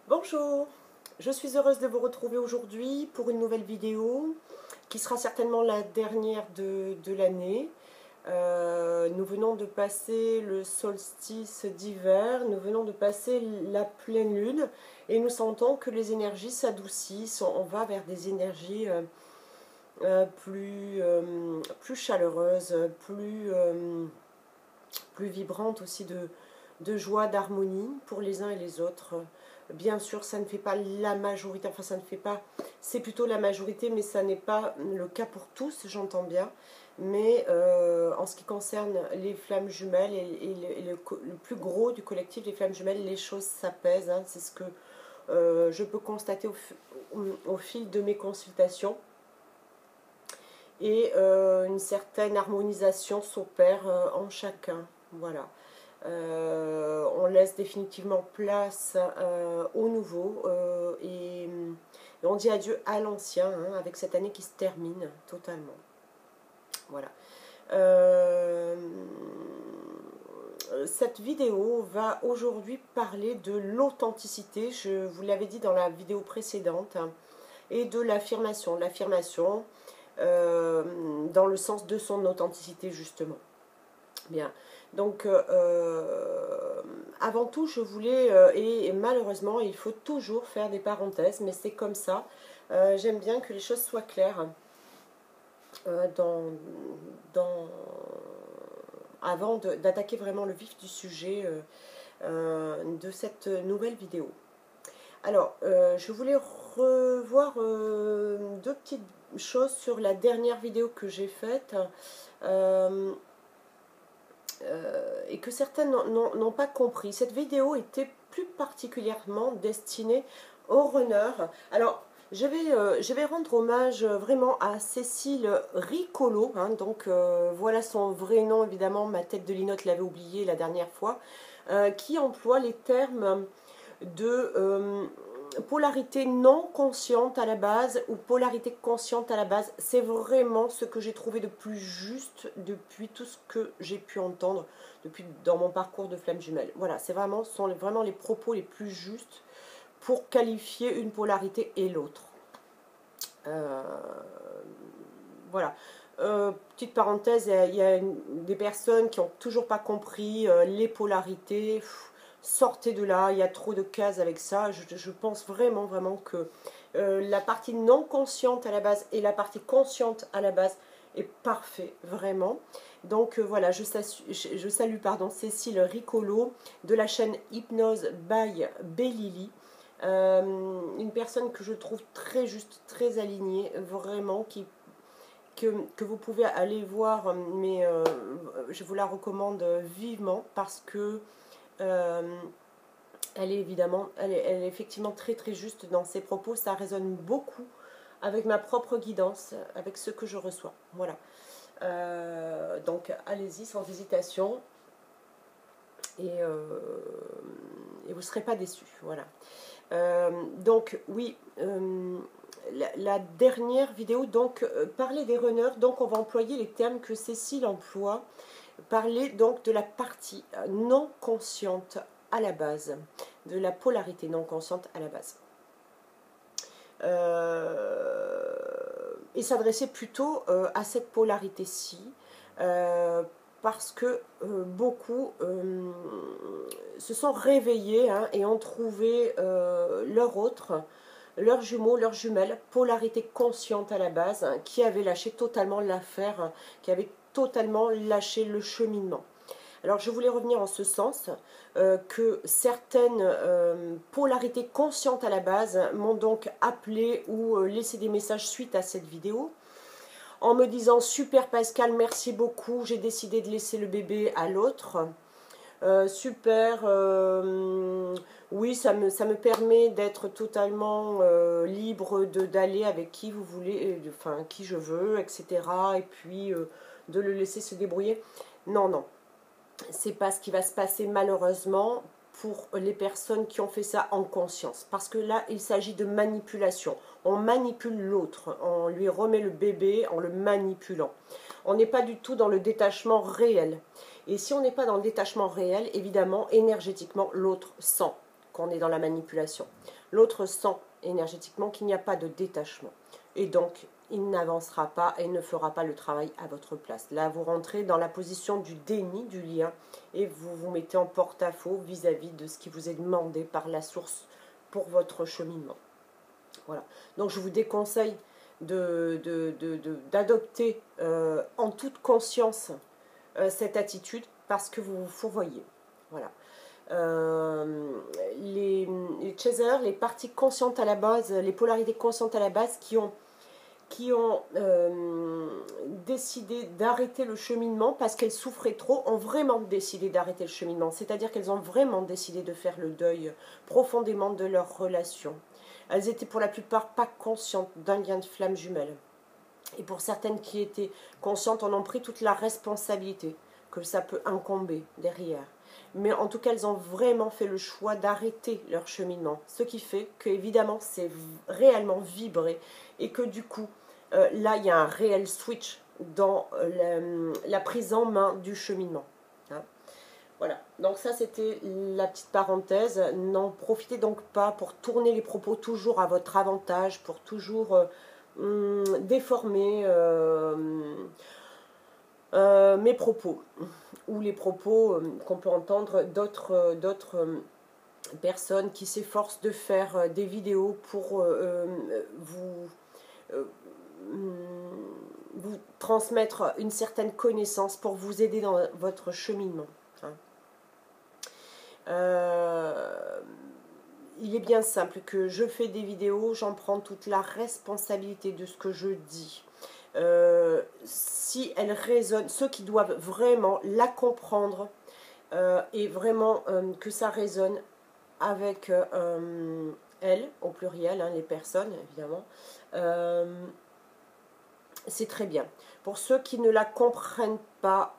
Bonjour, je suis heureuse de vous retrouver aujourd'hui pour une nouvelle vidéo qui sera certainement la dernière de l'année. Nous venons de passer le solstice d'hiver, nous venons de passer la pleine lune et nous sentons que les énergies s'adoucissent, on va vers des énergies plus chaleureuses, plus vibrantes aussi de joie, d'harmonie pour les uns et les autres. Bien sûr, ça ne fait pas la majorité, enfin ça ne fait pas, c'est plutôt la majorité, mais ça n'est pas le cas pour tous, j'entends bien. Mais en ce qui concerne les flammes jumelles et le plus gros du collectif, les flammes jumelles, les choses s'apaisent. Hein, c'est ce que je peux constater au fil de mes consultations. Et une certaine harmonisation s'opère en chacun. Voilà. On laisse définitivement place au nouveau et on dit adieu à l'ancien hein, avec cette année qui se termine totalement. Voilà. Cette vidéo va aujourd'hui parler de l'authenticité, je vous l'avais dit dans la vidéo précédente, hein, et de l'affirmation. L'affirmation dans le sens de son authenticité justement. Bien. Donc, avant tout, je voulais, et malheureusement, il faut toujours faire des parenthèses, mais c'est comme ça. J'aime bien que les choses soient claires avant d'attaquer vraiment le vif du sujet de cette nouvelle vidéo. Alors, je voulais revoir deux petites choses sur la dernière vidéo que j'ai faite. Et que certaines n'ont pas compris. Cette vidéo était plus particulièrement destinée aux runners. Alors, je vais rendre hommage vraiment à Cécile Ricolo. Hein, donc, voilà son vrai nom, évidemment. Ma tête de linotte l'avait oublié la dernière fois. Qui emploie les termes de polarité non consciente à la base ou polarité consciente à la base. C'est vraiment ce que j'ai trouvé de plus juste depuis tout ce que j'ai pu entendre dans mon parcours de flamme jumelle. Voilà, sont vraiment les propos les plus justes pour qualifier une polarité et l'autre. Voilà. Petite parenthèse, il y a des personnes qui n'ont toujours pas compris les polarités. Sortez de là, il y a trop de cases avec ça. Je pense vraiment que la partie non consciente à la base et la partie consciente à la base est parfait, vraiment. Donc voilà, je salue Cécile Ricolo de la chaîne Hypnose by Bellili. Une personne que je trouve très juste, très alignée, vraiment, que vous pouvez aller voir, mais je vous la recommande vivement parce que elle est effectivement très très juste dans ses propos. Ça résonne beaucoup avec ma propre guidance, avec ce que je reçois. Voilà. Donc allez-y sans hésitation et vous ne serez pas déçus. Voilà. Donc oui, la dernière vidéo donc parlait des runners. Donc on va employer les termes que Cécile emploie. Parler donc de la partie non consciente à la base, de la polarité non consciente à la base. Et s'adresser plutôt à cette polarité-ci, parce que beaucoup se sont réveillés hein, et ont trouvé leurs jumeaux, leurs jumelles, polarité consciente à la base, hein, qui avait lâché totalement l'affaire, hein, qui avait totalement lâché le cheminement. Alors je voulais revenir en ce sens, que certaines polarités conscientes à la base m'ont donc appelé ou laissé des messages suite à cette vidéo, en me disant « Super Pascal, merci beaucoup, j'ai décidé de laisser le bébé à l'autre. Super, oui, ça me permet d'être totalement libre d'aller avec qui vous voulez, enfin qui je veux, etc. Et puis de le laisser se débrouiller. » Non, non. C'est pas ce qui va se passer malheureusement pour les personnes qui ont fait ça en conscience. Parce que là, il s'agit de manipulation. On manipule l'autre, on lui remet le bébé en le manipulant. On n'est pas du tout dans le détachement réel. Et si on n'est pas dans le détachement réel, évidemment, énergétiquement, l'autre sent qu'on est dans la manipulation. L'autre sent énergétiquement qu'il n'y a pas de détachement. Et donc, il n'avancera pas et ne fera pas le travail à votre place. Là, vous rentrez dans la position du déni du lien et vous vous mettez en porte-à-faux vis-à-vis de ce qui vous est demandé par la source pour votre cheminement. Voilà. Donc, je vous déconseille d'adopter en toute conscience cette attitude parce que vous vous fourvoyez. Voilà. Les chasers, les parties conscientes à la base, les polarités conscientes à la base qui ont décidé d'arrêter le cheminement parce qu'elles souffraient trop, ont vraiment décidé d'arrêter le cheminement. C'est-à-dire qu'elles ont vraiment décidé de faire le deuil profondément de leur relation. Elles étaient pour la plupart pas conscientes d'un lien de flamme jumelle. Et pour certaines qui étaient conscientes, en ont pris toute la responsabilité que ça peut incomber derrière. Mais en tout cas, elles ont vraiment fait le choix d'arrêter leur cheminement. Ce qui fait qu'évidemment, c'est réellement vibré et que du coup, là, il y a un réel switch dans la prise en main du cheminement. Hein. Voilà, donc ça c'était la petite parenthèse. N'en profitez donc pas pour tourner les propos toujours à votre avantage, pour toujours déformer mes propos ou les propos qu'on peut entendre d'autres personnes qui s'efforcent de faire des vidéos pour vous transmettre une certaine connaissance, pour vous aider dans votre cheminement. Hein. Il est bien simple que je fais des vidéos, j'en prends toute la responsabilité de ce que je dis. Si elle résonne, ceux qui doivent vraiment la comprendre et vraiment que ça résonne avec elles, au pluriel, hein, les personnes évidemment, c'est très bien. Pour ceux qui ne la comprennent pas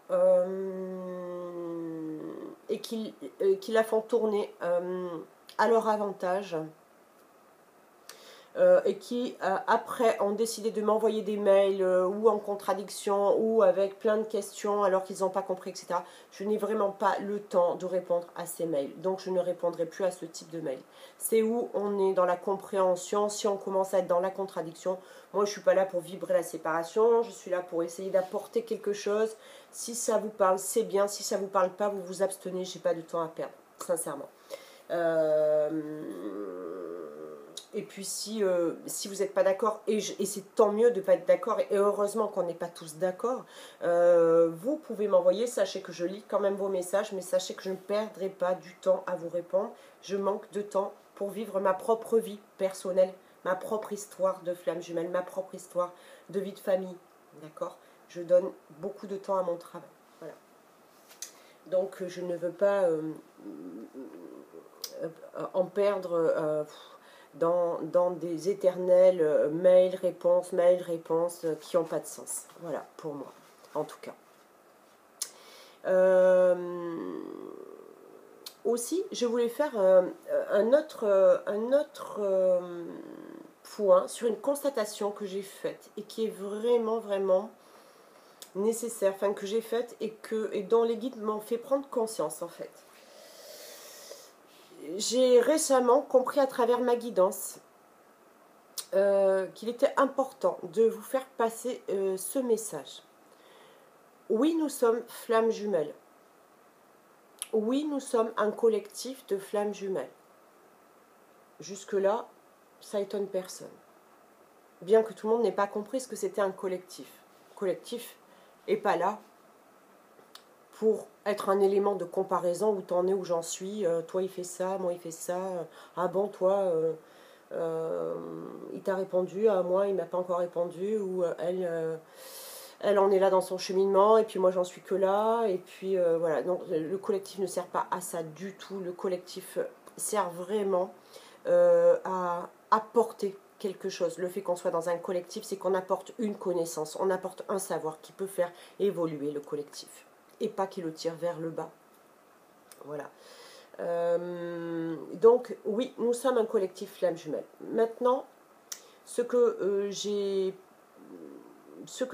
et qui la font tourner à leur avantage, et qui après ont décidé de m'envoyer des mails ou en contradiction ou avec plein de questions alors qu'ils n'ont pas compris, etc. Je n'ai vraiment pas le temps de répondre à ces mails, donc je ne répondrai plus à ce type de mail. C'est où on est dans la compréhension. Si on commence à être dans la contradiction, moi je ne suis pas là pour vibrer la séparation, je suis là pour essayer d'apporter quelque chose. Si ça vous parle, c'est bien. Si ça ne vous parle pas, vous vous abstenez, je n'ai pas de temps à perdre, sincèrement. Et puis si vous n'êtes pas d'accord, et c'est tant mieux de ne pas être d'accord, et heureusement qu'on n'est pas tous d'accord, vous pouvez m'envoyer, sachez que je lis quand même vos messages, mais sachez que je ne perdrai pas du temps à vous répondre. Je manque de temps pour vivre ma propre vie personnelle, ma propre histoire de flamme jumelle, ma propre histoire de vie de famille, d'accord? Je donne beaucoup de temps à mon travail, voilà. Donc je ne veux pas en perdre dans des éternels mails-réponses qui n'ont pas de sens. Voilà, pour moi, en tout cas. Aussi, je voulais faire un autre point sur une constatation que j'ai faite et qui est vraiment nécessaire, enfin que j'ai faite et dont les guides m'ont fait prendre conscience en fait. J'ai récemment compris à travers ma guidance qu'il était important de vous faire passer ce message. Oui, nous sommes flammes jumelles. Oui, nous sommes un collectif de flammes jumelles. Jusque-là, ça étonne personne. Bien que tout le monde n'ait pas compris ce que c'était un collectif. Le collectif n'est pas là pour être un élément de comparaison, où t'en es, où j'en suis, toi il fait ça, moi il fait ça, ah bon toi il t'a répondu, à moi il m'a pas encore répondu, ou elle en est là dans son cheminement, et puis moi j'en suis que là, et puis voilà. Donc le collectif ne sert pas à ça du tout. Le collectif sert vraiment à apporter quelque chose. Le fait qu'on soit dans un collectif, c'est qu'on apporte une connaissance, on apporte un savoir qui peut faire évoluer le collectif, et pas qui le tire vers le bas. Voilà. Donc, oui, nous sommes un collectif flamme jumelle. Maintenant, ce que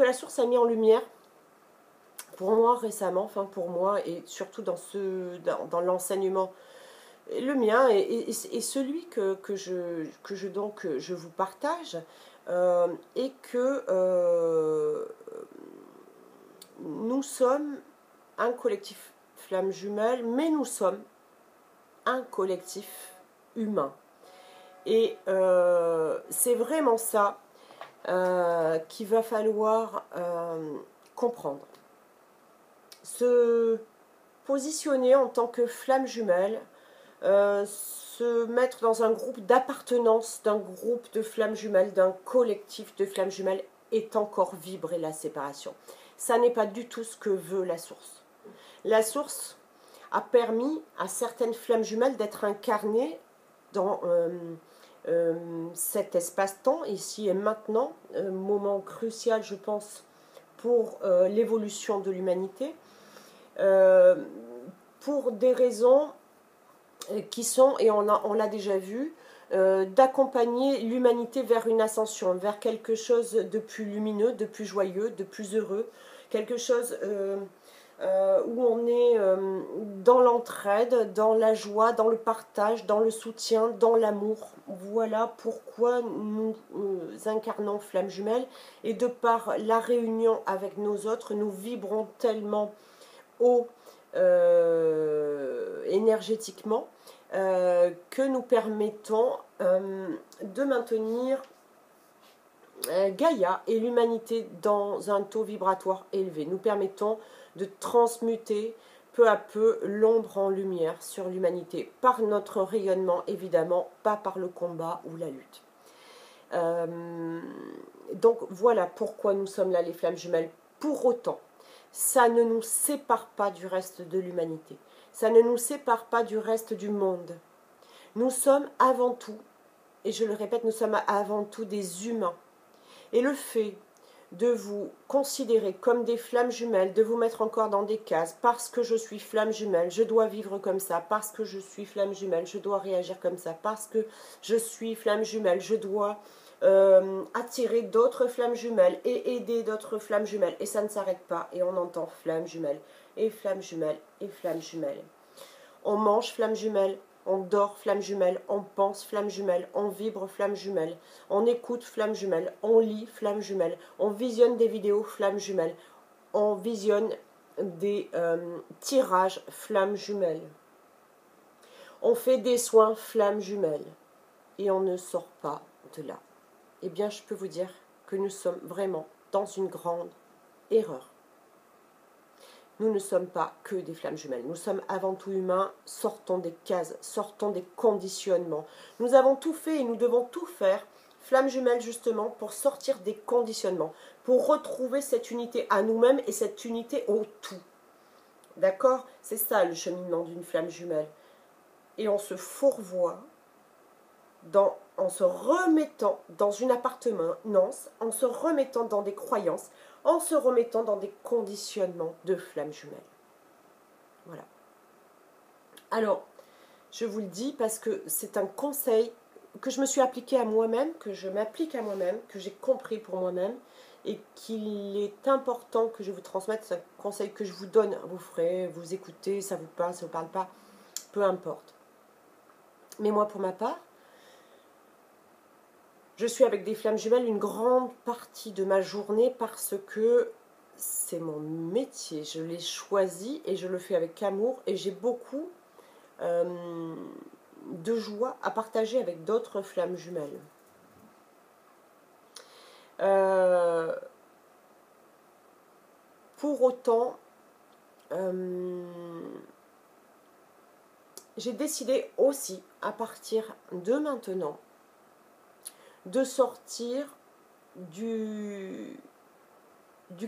la source a mis en lumière, pour moi récemment, enfin pour moi, et surtout dans l'enseignement le mien et celui je vous partage, est que nous sommes un collectif flamme jumelle, mais nous sommes un collectif humain. Et c'est vraiment ça qu'il va falloir comprendre. Se positionner en tant que flamme jumelle, se mettre dans un groupe d'appartenance, d'un groupe de flammes jumelles, d'un collectif de flammes jumelles, est encore vibrer la séparation. Ça n'est pas du tout ce que veut la source. La source a permis à certaines flammes jumelles d'être incarnées dans cet espace-temps, ici et maintenant, moment crucial, je pense, pour l'évolution de l'humanité, pour des raisons qui sont, et on l'a déjà vu, d'accompagner l'humanité vers une ascension, vers quelque chose de plus lumineux, de plus joyeux, de plus heureux, quelque chose où on est dans l'entraide, dans la joie, dans le partage, dans le soutien, dans l'amour. Voilà pourquoi nous incarnons Flamme Jumelle, et de par la réunion avec nos autres, nous vibrons tellement haut énergétiquement que nous permettons de maintenir Gaïa et l'humanité dans un taux vibratoire élevé. Nous permettons de transmuter peu à peu l'ombre en lumière sur l'humanité par notre rayonnement, évidemment, pas par le combat ou la lutte. Donc voilà pourquoi nous sommes là, les flammes jumelles. Pour autant, ça ne nous sépare pas du reste de l'humanité. Ça ne nous sépare pas du reste du monde. Nous sommes avant tout, et je le répète, nous sommes avant tout des humains. Et le fait de vous considérer comme des flammes jumelles, de vous mettre encore dans des cases, parce que je suis flamme jumelle, je dois vivre comme ça, parce que je suis flamme jumelle, je dois réagir comme ça, parce que je suis flamme jumelle, je dois attirer d'autres flammes jumelles et aider d'autres flammes jumelles. Et ça ne s'arrête pas, et on entend flamme jumelle, et flamme jumelle, et flamme jumelle. On mange flamme jumelle, on dort flamme jumelle, on pense flamme jumelle, on vibre flamme jumelle, on écoute flamme jumelle, on lit flamme jumelle, on visionne des vidéos flamme jumelle, on visionne des tirages flamme jumelle, on fait des soins flamme jumelle et on ne sort pas de là. Eh bien, je peux vous dire que nous sommes vraiment dans une grande erreur. Nous ne sommes pas que des flammes jumelles. Nous sommes avant tout humains. Sortons des cases, sortons des conditionnements. Nous avons tout fait et nous devons tout faire, flammes jumelles justement, pour sortir des conditionnements, pour retrouver cette unité à nous-mêmes et cette unité au tout. D'accord? C'est ça le cheminement d'une flamme jumelle. Et on se fourvoie en se remettant dans une appartenance, en se remettant dans des croyances, en se remettant dans des conditionnements de flammes jumelles. Voilà. Alors, je vous le dis parce que c'est un conseil que je me suis appliqué à moi-même, que je m'applique à moi-même, que j'ai compris pour moi-même, et qu'il est important que je vous transmette. C'est un conseil que je vous donne. Vous ferez, vous écoutez, ça vous parle, ça ne vous parle pas, peu importe. Mais moi, pour ma part, je suis avec des flammes jumelles une grande partie de ma journée parce que c'est mon métier. Je l'ai choisi et je le fais avec amour. Et j'ai beaucoup de joie à partager avec d'autres flammes jumelles. Pour autant, j'ai décidé aussi, à partir de maintenant, de sortir du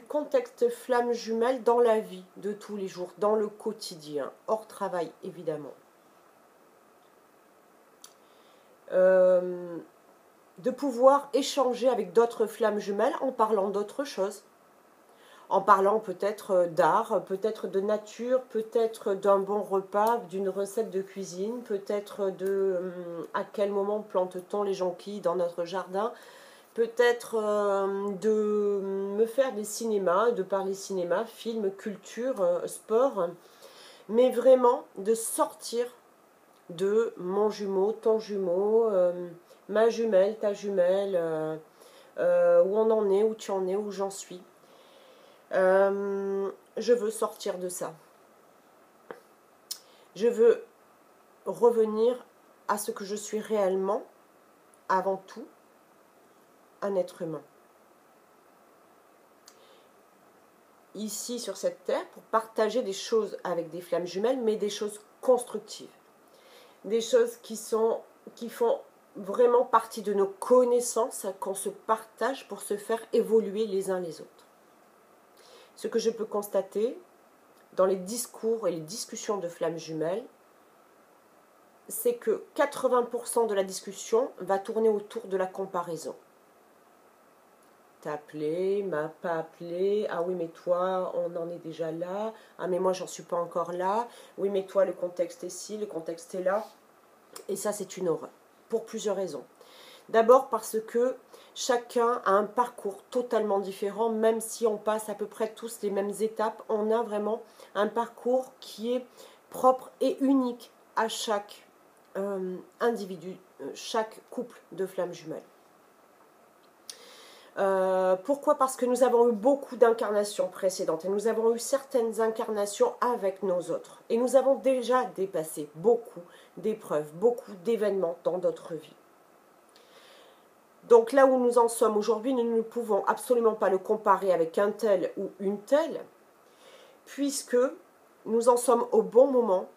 contexte flamme jumelle dans la vie de tous les jours, dans le quotidien, hors travail évidemment. De pouvoir échanger avec d'autres flammes jumelles en parlant d'autre chose, en parlant peut-être d'art, peut-être de nature, peut-être d'un bon repas, d'une recette de cuisine, peut-être de à quel moment plante-t-on les jonquilles dans notre jardin, peut-être de me faire des cinémas, de parler cinéma, film, culture, sport, mais vraiment de sortir de mon jumeau, ton jumeau, ma jumelle, ta jumelle, où on en est, où tu en es, où j'en suis. Je veux sortir de ça. Je veux revenir à ce que je suis réellement, avant tout, un être humain. Ici, sur cette terre, pour partager des choses avec des flammes jumelles, mais des choses constructives. Des choses qui font vraiment partie de nos connaissances, qu'on se partage pour se faire évoluer les uns les autres. Ce que je peux constater dans les discours et les discussions de flammes jumelles, c'est que 80% de la discussion va tourner autour de la comparaison. T'as appelé, m'a pas appelé, ah oui mais toi on en est déjà là, ah mais moi j'en suis pas encore là, oui mais toi le contexte est ci, le contexte est là, et ça c'est une horreur, pour plusieurs raisons. D'abord parce que chacun a un parcours totalement différent, même si on passe à peu près tous les mêmes étapes, on a vraiment un parcours qui est propre et unique à chaque individu, chaque couple de flammes jumelles. Pourquoi? Parce que nous avons eu beaucoup d'incarnations précédentes et nous avons eu certaines incarnations avec nos autres. Et nous avons déjà dépassé beaucoup d'épreuves, beaucoup d'événements dans notre vie. Donc là où nous en sommes aujourd'hui, nous ne pouvons absolument pas le comparer avec un tel ou une telle, puisque nous en sommes au bon moment,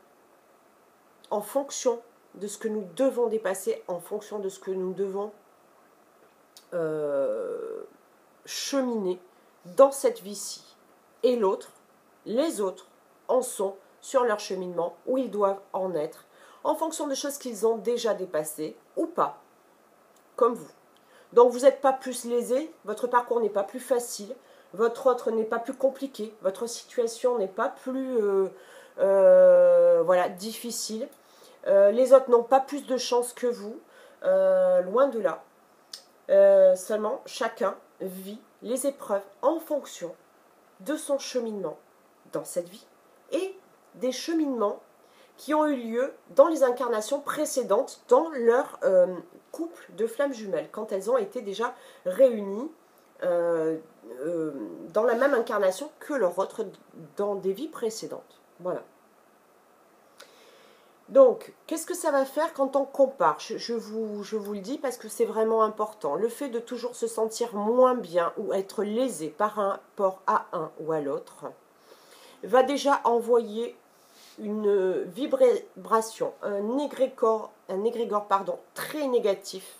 en fonction de ce que nous devons dépasser, en fonction de ce que nous devons cheminer dans cette vie-ci. Et l'autre, les autres, en sont sur leur cheminement où ils doivent en être, en fonction de choses qu'ils ont déjà dépassées ou pas, comme vous. Donc vous n'êtes pas plus lésé, votre parcours n'est pas plus facile, votre autre n'est pas plus compliqué, votre situation n'est pas plus voilà, difficile. Les autres n'ont pas plus de chance que vous, loin de là. Seulement, chacun vit les épreuves en fonction de son cheminement dans cette vie et des cheminements qui ont eu lieu dans les incarnations précédentes dans leur couple de flammes jumelles, quand elles ont été déjà réunies dans la même incarnation que leur autre dans des vies précédentes. Voilà. Donc, qu'est-ce que ça va faire quand on compare? Je vous le dis parce que c'est vraiment important. Le fait de toujours se sentir moins bien ou être lésé par rapport à un ou à l'autre va déjà envoyer une vibration, un égrégore très négatif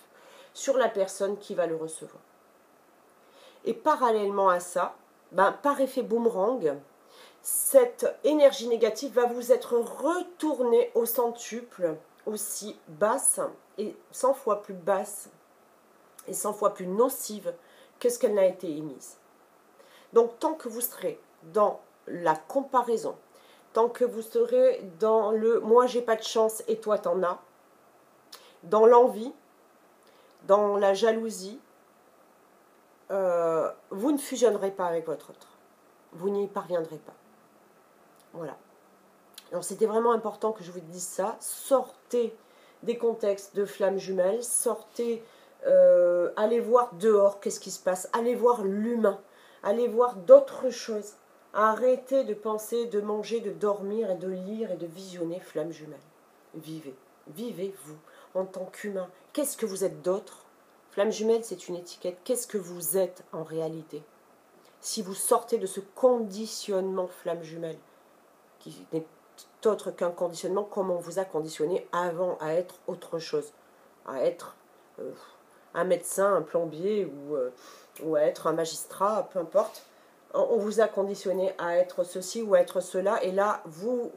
sur la personne qui va le recevoir. Et parallèlement à ça, par effet boomerang, cette énergie négative va vous être retournée au centuple, aussi basse et 100 fois plus basse et 100 fois plus nocive que ce qu'elle n'a été émise. Donc tant que vous serez dans la comparaison, tant que vous serez dans le « moi j'ai pas de chance et toi t'en as », dans l'envie, dans la jalousie, vous ne fusionnerez pas avec votre autre. Vous n'y parviendrez pas. Voilà. Alors c'était vraiment important que je vous dise ça. Sortez des contextes de flammes jumelles, sortez, allez voir dehors qu'est-ce qui se passe, allez voir l'humain, allez voir d'autres choses. Arrêtez de penser, de manger, de dormir et de lire et de visionner flammes jumelles. Vivez, vivez-vous en tant qu'humain. Qu'est-ce que vous êtes d'autre? Flamme jumelle, c'est une étiquette. Qu'est-ce que vous êtes en réalité? Si vous sortez de ce conditionnement flamme jumelle, qui n'est autre qu'un conditionnement comme on vous a conditionné avant à être autre chose, à être un médecin, un plombier ou à être un magistrat, peu importe. On vous a conditionné à être ceci ou à être cela, et là vous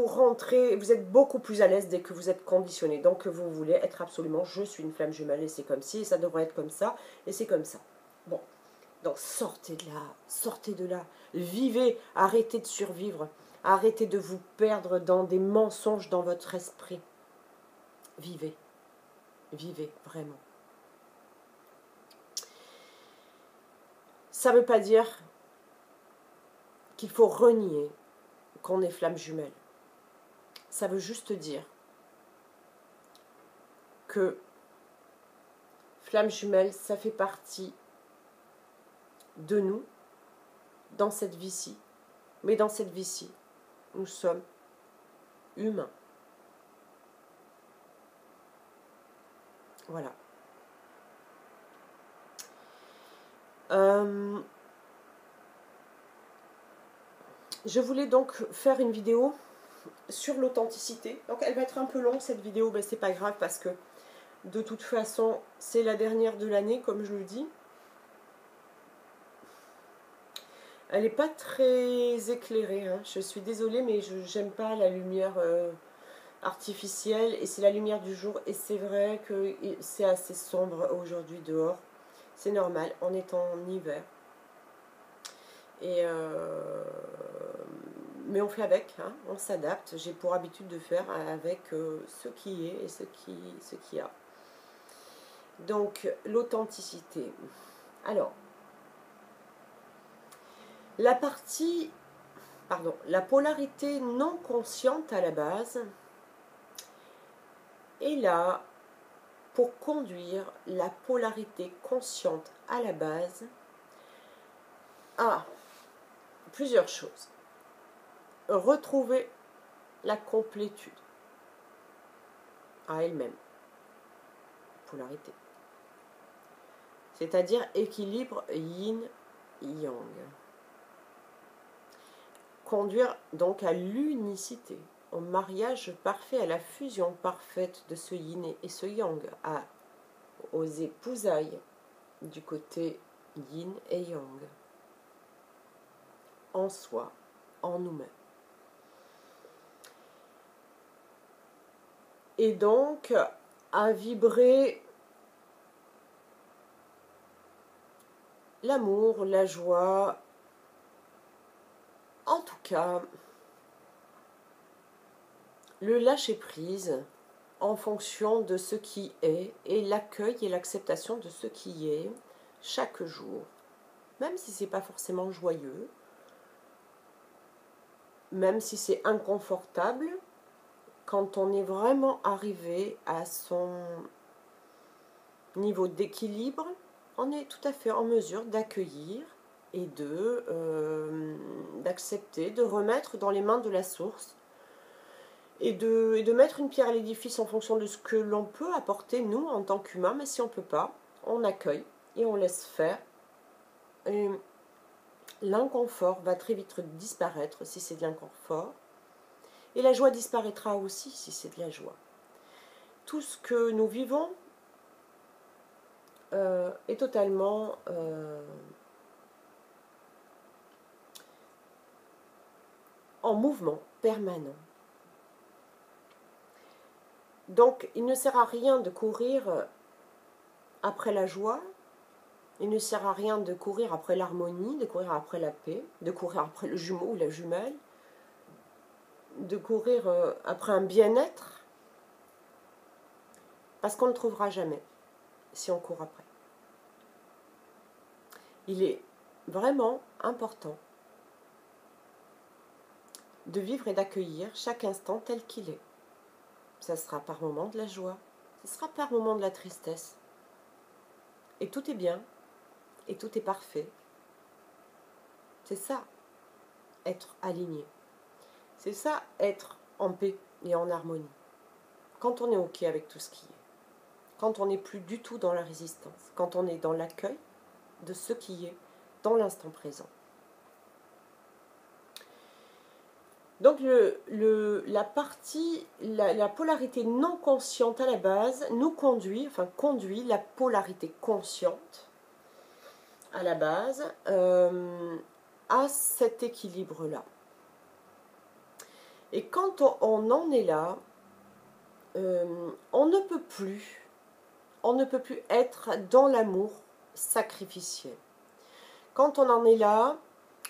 rentrez, vous êtes beaucoup plus à l'aise dès que vous êtes conditionné. Donc vous voulez être absolument, je suis une flamme jumelle et c'est comme ci, et ça devrait être comme ça, et c'est comme ça. Bon. Donc sortez de là, vivez, arrêtez de survivre, arrêtez de vous perdre dans des mensonges dans votre esprit. Vivez, vivez vraiment. Ça ne veut pas dire qu'il faut renier qu'on est flamme jumelle. ça veut juste dire que flamme jumelle, ça fait partie de nous, dans cette vie-ci. Mais dans cette vie-ci, nous sommes humains. Voilà. Je voulais donc faire une vidéo sur l'authenticité. Donc elle va être un peu longue cette vidéo, mais c'est pas grave parce que de toute façon c'est la dernière de l'année comme je le dis. Elle n'est pas très éclairée, hein. Je suis désolée mais je n'aime pas la lumière artificielle et c'est la lumière du jour et c'est vrai que c'est assez sombre aujourd'hui dehors. C'est normal, on est en hiver. Et mais on fait avec, hein, on s'adapte. J'ai pour habitude de faire avec ce qui est et ce qu'il y a. Donc, l'authenticité. Alors, la polarité non consciente à la base est là pour conduire la polarité consciente à la base à plusieurs choses. Retrouver la complétude à elle-même. Polarité. C'est-à-dire équilibre yin-yang. Conduire donc à l'unicité, au mariage parfait, à la fusion parfaite de ce yin et ce yang, aux épousailles du côté yin et yang, en soi, en nous-mêmes. Et donc à vibrer l'amour, la joie, en tout cas le lâcher-prise en fonction de ce qui est et l'accueil et l'acceptation de ce qui est chaque jour, même si c'est pas forcément joyeux, même si c'est inconfortable. Quand on est vraiment arrivé à son niveau d'équilibre, on est tout à fait en mesure d'accueillir et d'accepter, de remettre dans les mains de la source et de mettre une pierre à l'édifice en fonction de ce que l'on peut apporter, nous, en tant qu'humains. Mais si on ne peut pas, on accueille et on laisse faire. Et l'inconfort va très vite disparaître si c'est de l'inconfort. Et la joie disparaîtra aussi si c'est de la joie. Tout ce que nous vivons est totalement en mouvement permanent. Donc, il ne sert à rien de courir après la joie, il ne sert à rien de courir après l'harmonie, de courir après la paix, de courir après le jumeau ou la jumelle, de courir après un bien-être, parce qu'on ne le trouvera jamais si on court après. Il est vraiment important de vivre et d'accueillir chaque instant tel qu'il est. Ça sera par moments de la joie, ça sera par moments de la tristesse. Et tout est bien, et tout est parfait. C'est ça, être aligné. C'est ça, être en paix et en harmonie. Quand on est OK avec tout ce qui est. Quand on n'est plus du tout dans la résistance. Quand on est dans l'accueil de ce qui est dans l'instant présent. Donc la polarité non consciente à la base conduit la polarité consciente à la base à cet équilibre-là. Et quand on en est là, on ne peut plus être dans l'amour sacrificiel. Quand on en est là,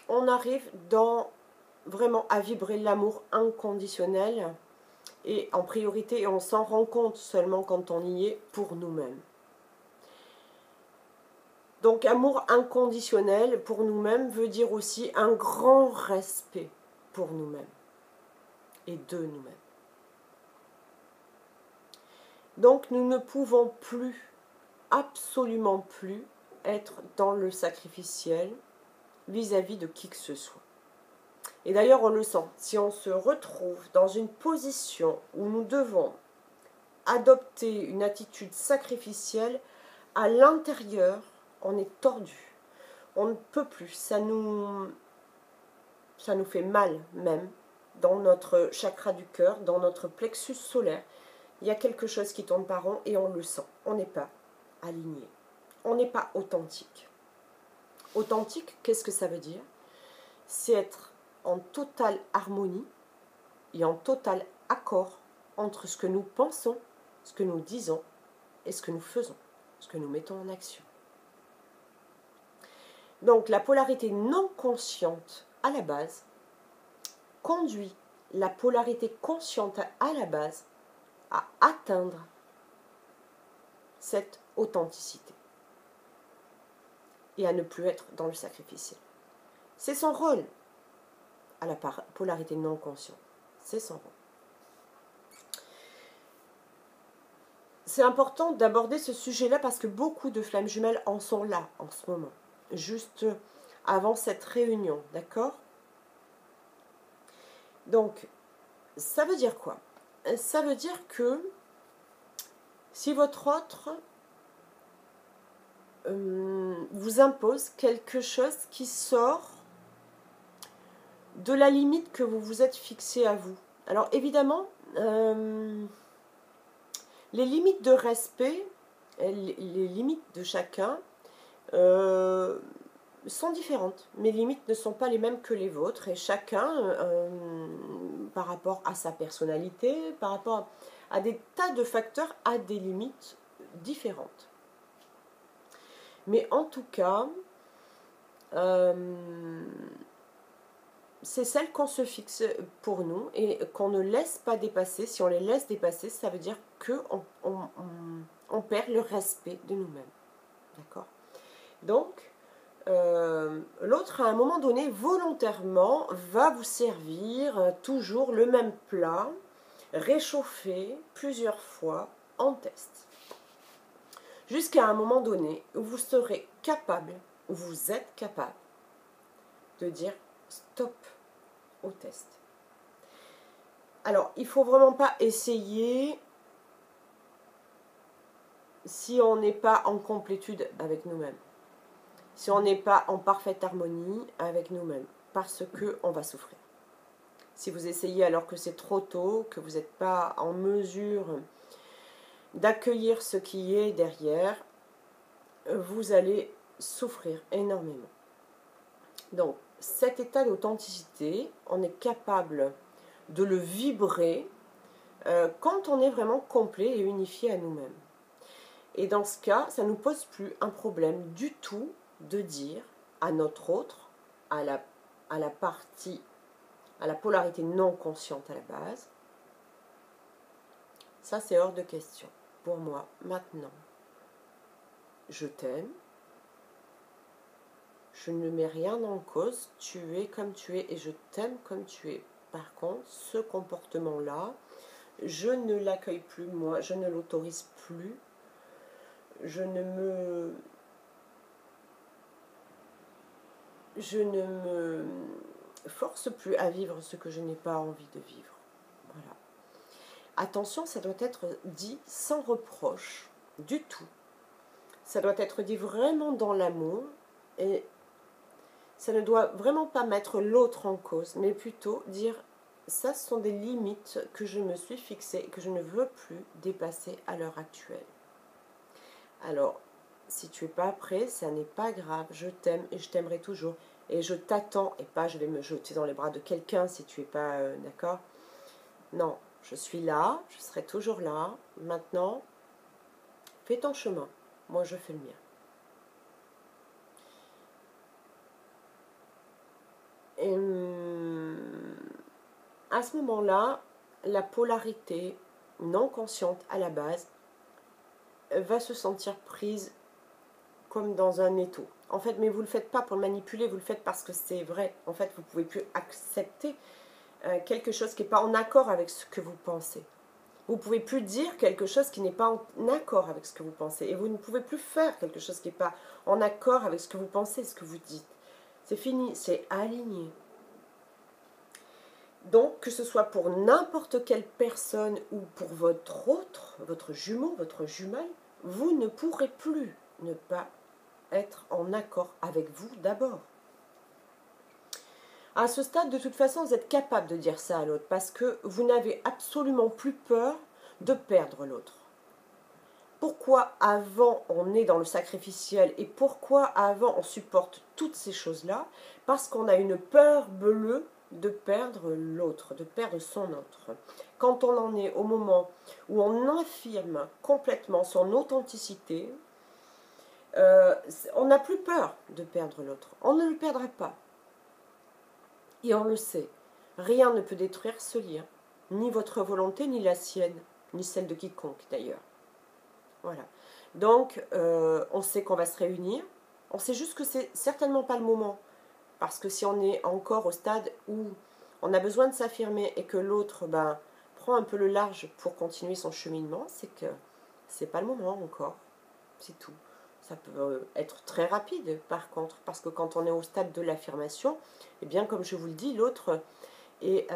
on arrive vraiment à vibrer l'amour inconditionnel et en priorité, et on s'en rend compte seulement quand on y est pour nous-mêmes. Donc amour inconditionnel pour nous-mêmes veut dire aussi un grand respect pour nous-mêmes et de nous-mêmes. Donc nous ne pouvons plus, absolument plus, être dans le sacrificiel vis-à-vis de qui que ce soit. Et d'ailleurs, on le sent, si on se retrouve dans une position où nous devons adopter une attitude sacrificielle, à l'intérieur, on est tordu. On ne peut plus. Ça nous fait mal même dans notre chakra du cœur, dans notre plexus solaire. Il y a quelque chose qui tourne par rond et on le sent. On n'est pas aligné. On n'est pas authentique. Authentique, qu'est-ce que ça veut dire? C'est être en totale harmonie et en total accord entre ce que nous pensons, ce que nous disons et ce que nous faisons, ce que nous mettons en action. Donc la polarité non consciente à la base conduit la polarité consciente à la base à atteindre cette authenticité et à ne plus être dans le sacrificiel. C'est son rôle à la polarité non consciente. C'est son rôle. C'est important d'aborder ce sujet-là parce que beaucoup de flammes jumelles en sont là en ce moment, juste avant cette réunion, d'accord? Donc, ça veut dire quoi? Ça veut dire que si votre autre vous impose quelque chose qui sort de la limite que vous vous êtes fixée à vous. Alors évidemment, les limites de respect, les limites de chacun sont différentes. Mes limites ne sont pas les mêmes que les vôtres et chacun, par rapport à sa personnalité, par rapport à des tas de facteurs, a des limites différentes. Mais en tout cas, c'est celles qu'on se fixe pour nous et qu'on ne laisse pas dépasser. Si on les laisse dépasser, ça veut dire qu'on on perd le respect de nous-mêmes. D'accord? Donc, l'autre, à un moment donné, volontairement, va vous servir toujours le même plat, réchauffé plusieurs fois en test. Jusqu'à un moment donné où vous serez capable, où vous êtes capable de dire stop au test. Alors, il ne faut vraiment pas essayer si on n'est pas en complétude avec nous-mêmes. Si on n'est pas en parfaite harmonie avec nous-mêmes, parce qu'on va souffrir. Si vous essayez alors que c'est trop tôt, que vous n'êtes pas en mesure d'accueillir ce qui est derrière, vous allez souffrir énormément. Donc, cet état d'authenticité, on est capable de le vibrer quand on est vraiment complet et unifié à nous-mêmes. Et dans ce cas, ça ne nous pose plus un problème du tout de dire à notre autre, à la partie, à la polarité non consciente à la base, ça c'est hors de question. Pour moi, maintenant, je t'aime, je ne mets rien en cause, tu es comme tu es et je t'aime comme tu es. Par contre, ce comportement-là, je ne l'accueille plus, moi, je ne l'autorise plus, je ne me force plus à vivre ce que je n'ai pas envie de vivre. Voilà. Attention, ça doit être dit sans reproche du tout. Ça doit être dit vraiment dans l'amour et ça ne doit vraiment pas mettre l'autre en cause, mais plutôt dire ça, ce sont des limites que je me suis fixées et que je ne veux plus dépasser à l'heure actuelle. Alors, si tu n'es pas prêt, ça n'est pas grave, je t'aime et je t'aimerai toujours. Et je t'attends, et pas je vais me jeter dans les bras de quelqu'un si tu n'es pas d'accord. Non, je suis là, je serai toujours là. Maintenant, fais ton chemin, moi je fais le mien. Et à ce moment-là, la polarité non consciente à la base va se sentir prise comme dans un étau. En fait, mais vous ne le faites pas pour le manipuler, vous le faites parce que c'est vrai. En fait, vous ne pouvez plus accepter quelque chose qui n'est pas en accord avec ce que vous pensez. Vous ne pouvez plus dire quelque chose qui n'est pas en accord avec ce que vous pensez. Et vous ne pouvez plus faire quelque chose qui n'est pas en accord avec ce que vous pensez, ce que vous dites. C'est fini, c'est aligné. Donc, que ce soit pour n'importe quelle personne ou pour votre autre, votre jumeau, votre jumelle, vous ne pourrez plus ne pas être en accord avec vous d'abord. À ce stade, de toute façon, vous êtes capable de dire ça à l'autre parce que vous n'avez absolument plus peur de perdre l'autre. Pourquoi avant on est dans le sacrificiel et pourquoi avant on supporte toutes ces choses-là? Parce qu'on a une peur bleue de perdre l'autre, de perdre son autre. Quand on en est au moment où on affirme complètement son authenticité, on n'a plus peur de perdre l'autre. On ne le perdra pas. Et on le sait, rien ne peut détruire ce lien, ni votre volonté, ni la sienne, ni celle de quiconque d'ailleurs. Voilà. Donc, on sait qu'on va se réunir, on sait juste que c'est certainement pas le moment, parce que si on est encore au stade où on a besoin de s'affirmer et que l'autre prend un peu le large pour continuer son cheminement, c'est que c'est pas le moment encore, c'est tout. Ça peut être très rapide par contre, parce que quand on est au stade de l'affirmation, eh bien comme je vous le dis, l'autre est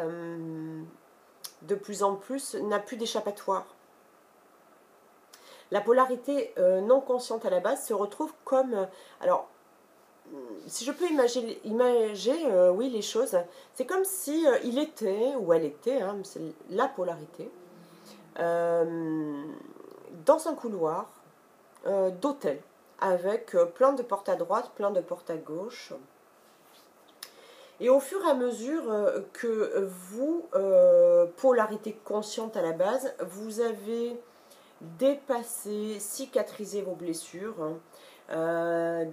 de plus en plus, n'a plus d'échappatoire. La polarité non consciente à la base se retrouve comme... alors, si je peux imager oui, les choses, c'est comme si il était, ou elle était, hein, c'est la polarité, dans un couloir d'hôtel, avec plein de portes à droite, plein de portes à gauche. Et au fur et à mesure que vous, polarité consciente à la base, vous avez dépassé, cicatrisé vos blessures,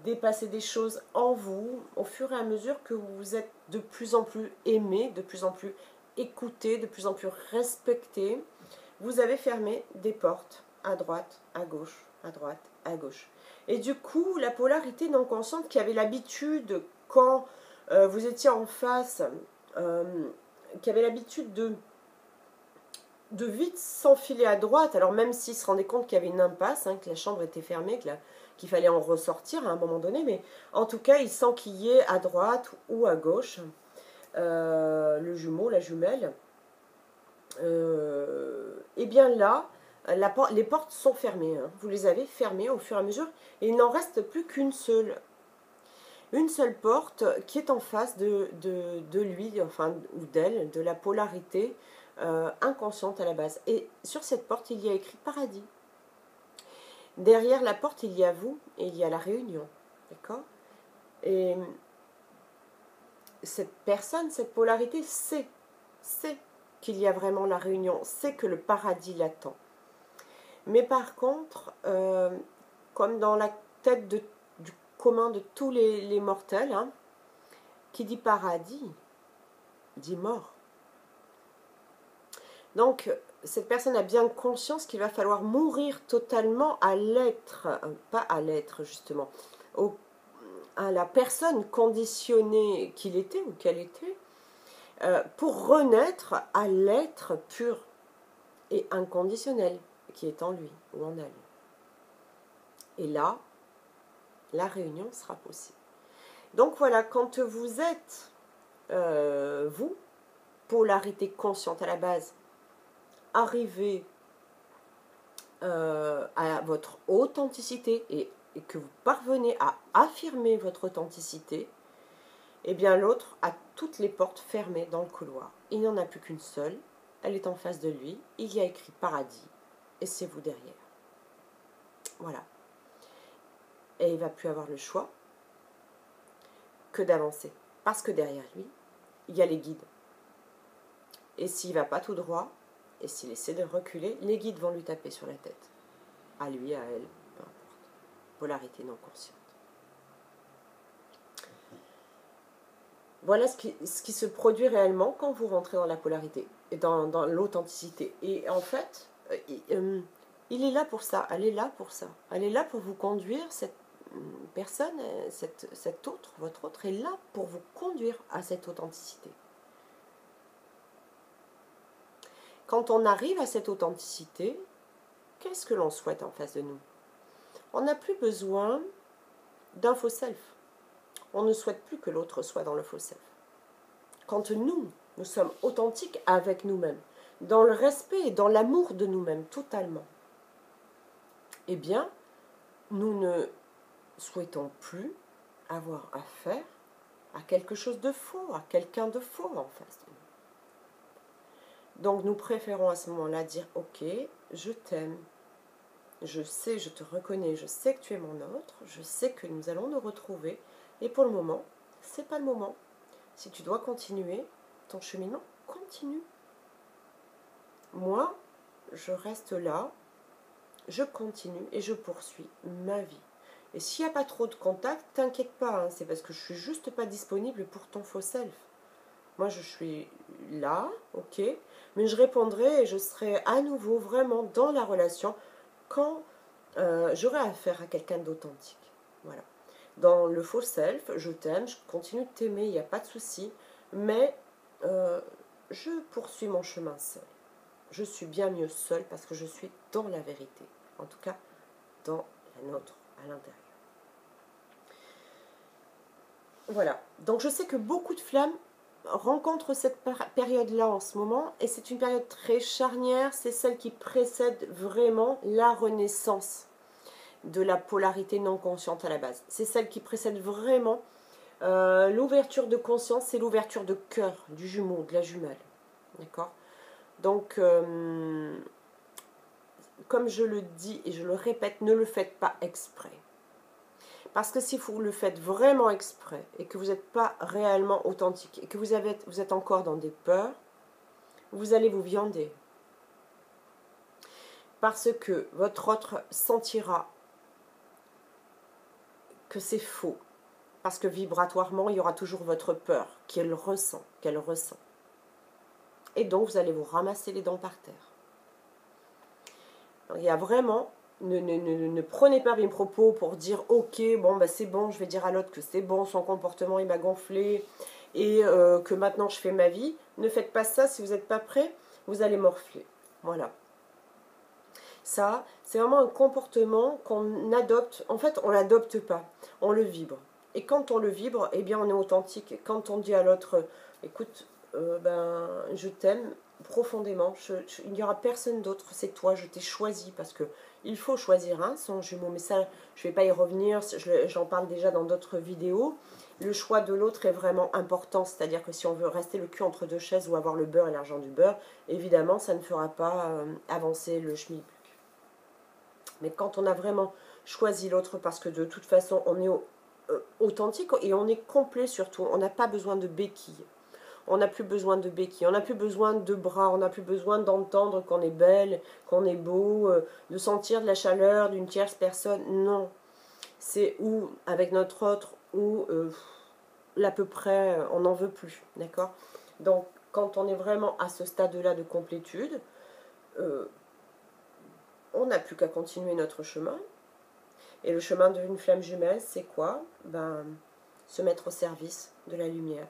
dépassé des choses en vous, au fur et à mesure que vous êtes de plus en plus aimé, de plus en plus écouté, de plus en plus respecté, vous avez fermé des portes à droite, à gauche, à droite, à gauche. Et du coup, la polarité non consciente qui avait l'habitude, quand vous étiez en face, qui avait l'habitude de vite s'enfiler à droite, alors même s'il se rendait compte qu'il y avait une impasse, hein, que la chambre était fermée, qu'il fallait en ressortir à un moment donné, mais en tout cas, il s'enquillait à droite ou à gauche, le jumeau, la jumelle. Et bien là, les portes sont fermées, hein. Vous les avez fermées au fur et à mesure, et il n'en reste plus qu'une seule. Une seule porte qui est en face de lui, enfin, ou d'elle, de la polarité inconsciente à la base. Et sur cette porte, il y a écrit paradis. Derrière la porte, il y a vous et il y a la réunion. D'accord? Et cette personne, cette polarité, sait qu'il y a vraiment la réunion, sait que le paradis l'attend. Mais par contre, comme dans la tête du commun de tous les mortels, hein, qui dit paradis, dit mort. Donc, cette personne a bien conscience qu'il va falloir mourir totalement à l'être, pas à l'être justement, à la personne conditionnée qu'il était ou qu'elle était, pour renaître à l'être pur et inconditionnel qui est en lui ou en elle. Et là, la réunion sera possible. Donc voilà, quand vous êtes, vous, polarité consciente à la base, arrivé à votre authenticité et que vous parvenez à affirmer votre authenticité, eh bien l'autre a toutes les portes fermées dans le couloir. Il n'y en a plus qu'une seule, elle est en face de lui, il y a écrit paradis, et c'est vous derrière. Voilà. Et il ne va plus avoir le choix que d'avancer. Parce que derrière lui, il y a les guides. Et s'il ne va pas tout droit, et s'il essaie de reculer, les guides vont lui taper sur la tête. À lui, à elle, peu importe. Polarité non consciente. Voilà ce qui se produit réellement quand vous rentrez dans la polarité, et dans l'authenticité. Et en fait, il est là pour ça, elle est là pour ça. Elle est là pour vous conduire, cette personne, cet autre, votre autre est là pour vous conduire à cette authenticité. quand on arrive à cette authenticité, qu'est-ce que l'on souhaite en face de nous? On n'a plus besoin d'un faux self. On ne souhaite plus que l'autre soit dans le faux self. Quand nous sommes authentiques avec nous-mêmes, dans le respect et dans l'amour de nous-mêmes totalement, eh bien, nous ne souhaitons plus avoir affaire à quelque chose de faux, à quelqu'un de faux en face de nous. Donc nous préférons à ce moment-là dire « Ok, je t'aime, je sais, je te reconnais, je sais que tu es mon autre, je sais que nous allons nous retrouver, et pour le moment, c'est pas le moment. Si tu dois continuer ton cheminement, continue. Moi, je reste là, je continue et je poursuis ma vie. Et s'il n'y a pas trop de contact, t'inquiète pas, hein, c'est parce que je suis juste pas disponible pour ton faux self. Moi, je suis là, ok, mais je répondrai et je serai à nouveau vraiment dans la relation quand j'aurai affaire à quelqu'un d'authentique. Voilà. Dans le faux self, je t'aime, je continue de t'aimer, il n'y a pas de souci, mais je poursuis mon chemin seul. Je suis bien mieux seule parce que je suis dans la vérité, en tout cas dans la nôtre, à l'intérieur. Voilà, donc je sais que beaucoup de flammes rencontrent cette période-là en ce moment, et c'est une période très charnière, c'est celle qui précède vraiment la renaissance de la polarité non consciente à la base. C'est celle qui précède vraiment l'ouverture de conscience et l'ouverture de cœur du jumeau, de la jumelle. D'accord? Donc, comme je le dis et je le répète, ne le faites pas exprès. Parce que si vous le faites vraiment exprès et que vous n'êtes pas réellement authentique et que vous êtes encore dans des peurs, vous allez vous viander. Parce que votre autre sentira que c'est faux. Parce que vibratoirement, il y aura toujours votre peur qu'elle ressent. Et donc, vous allez vous ramasser les dents par terre. Donc, il y a vraiment... Ne prenez pas mes propos pour dire « Ok, bon, bah, c'est bon, je vais dire à l'autre que c'est bon, son comportement, il m'a gonflé et que maintenant je fais ma vie. » Ne faites pas ça, si vous n'êtes pas prêt, vous allez morfler. Voilà. Ça, c'est vraiment un comportement qu'on adopte. En fait, on ne l'adopte pas, on le vibre. Et quand on le vibre, eh bien, on est authentique. Et quand on dit à l'autre « Écoute, je t'aime profondément, il n'y aura personne d'autre, c'est toi, je t'ai choisi. » Parce que il faut choisir son jumeau, mais ça, je ne vais pas y revenir, j'en parle déjà dans d'autres vidéos. Le choix de l'autre est vraiment important, c'est-à-dire que si on veut rester le cul entre deux chaises ou avoir le beurre et l'argent du beurre, évidemment, ça ne fera pas avancer le schmilblick. Mais quand on a vraiment choisi l'autre, parce que de toute façon, on est authentique et on est complet surtout, on n'a pas besoin de béquilles. On n'a plus besoin de béquilles, on n'a plus besoin de bras, on n'a plus besoin d'entendre qu'on est belle, qu'on est beau, de sentir de la chaleur d'une tierce personne. Non, c'est ou avec notre autre, ou à peu près, on n'en veut plus, d'accord? Donc, quand on est vraiment à ce stade-là de complétude, on n'a plus qu'à continuer notre chemin. Et le chemin d'une flamme jumelle, c'est quoi? Se mettre au service de la lumière.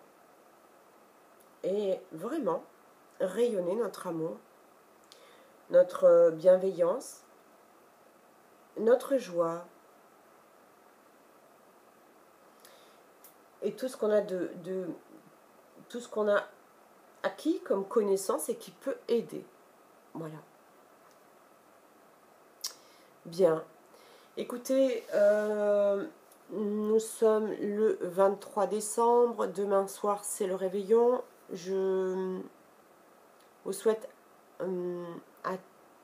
Et vraiment rayonner notre amour, notre bienveillance, notre joie et tout ce qu'on a tout ce qu'on a acquis comme connaissance et qui peut aider. Voilà. Bien. Écoutez, nous sommes le 23 décembre. Demain soir, c'est le réveillon. Je vous souhaite à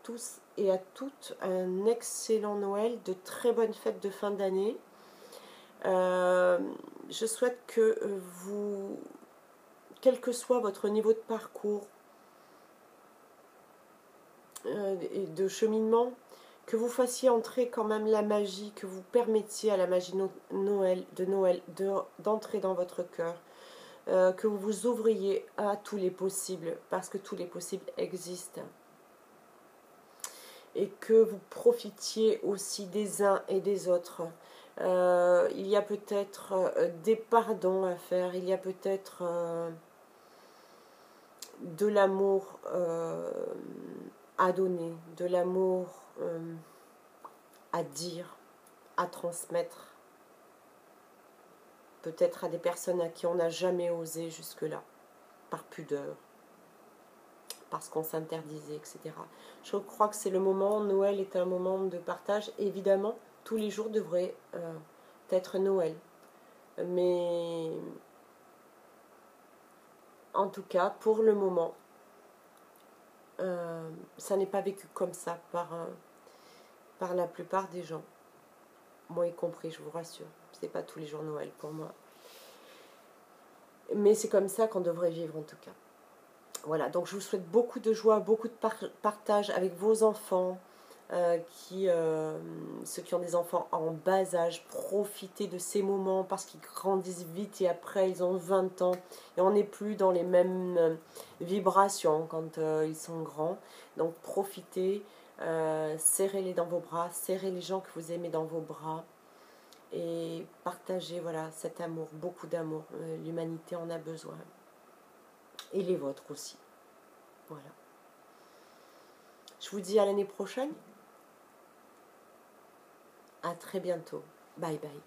tous et à toutes un excellent Noël, de très bonnes fêtes de fin d'année. Je souhaite que vous, quel que soit votre niveau de parcours et de cheminement, que vous fassiez entrer quand même la magie, que vous permettiez à la magie de Noël d'entrer dans votre cœur, que vous vous ouvriez à tous les possibles, parce que tous les possibles existent. Et que vous profitiez aussi des uns et des autres. Il y a peut-être des pardons à faire, il y a peut-être de l'amour à donner, de l'amour à dire, à transmettre, peut-être à des personnes à qui on n'a jamais osé jusque-là, par pudeur, parce qu'on s'interdisait, etc. Je crois que c'est le moment, Noël est un moment de partage. Évidemment, tous les jours devraient être Noël. Mais en tout cas, pour le moment, ça n'est pas vécu comme ça par la plupart des gens. Moi y compris, je vous rassure. C'est pas tous les jours Noël pour moi. Mais c'est comme ça qu'on devrait vivre en tout cas. Voilà, donc je vous souhaite beaucoup de joie, beaucoup de partage avec vos enfants, ceux qui ont des enfants en bas âge, profitez de ces moments parce qu'ils grandissent vite et après ils ont 20 ans et on n'est plus dans les mêmes vibrations quand ils sont grands. Donc profitez, serrez-les dans vos bras, serrez les gens que vous aimez dans vos bras et partagez voilà, cet amour, beaucoup d'amour. L'humanité en a besoin. Et les vôtres aussi. Voilà. Je vous dis à l'année prochaine. À très bientôt. Bye bye.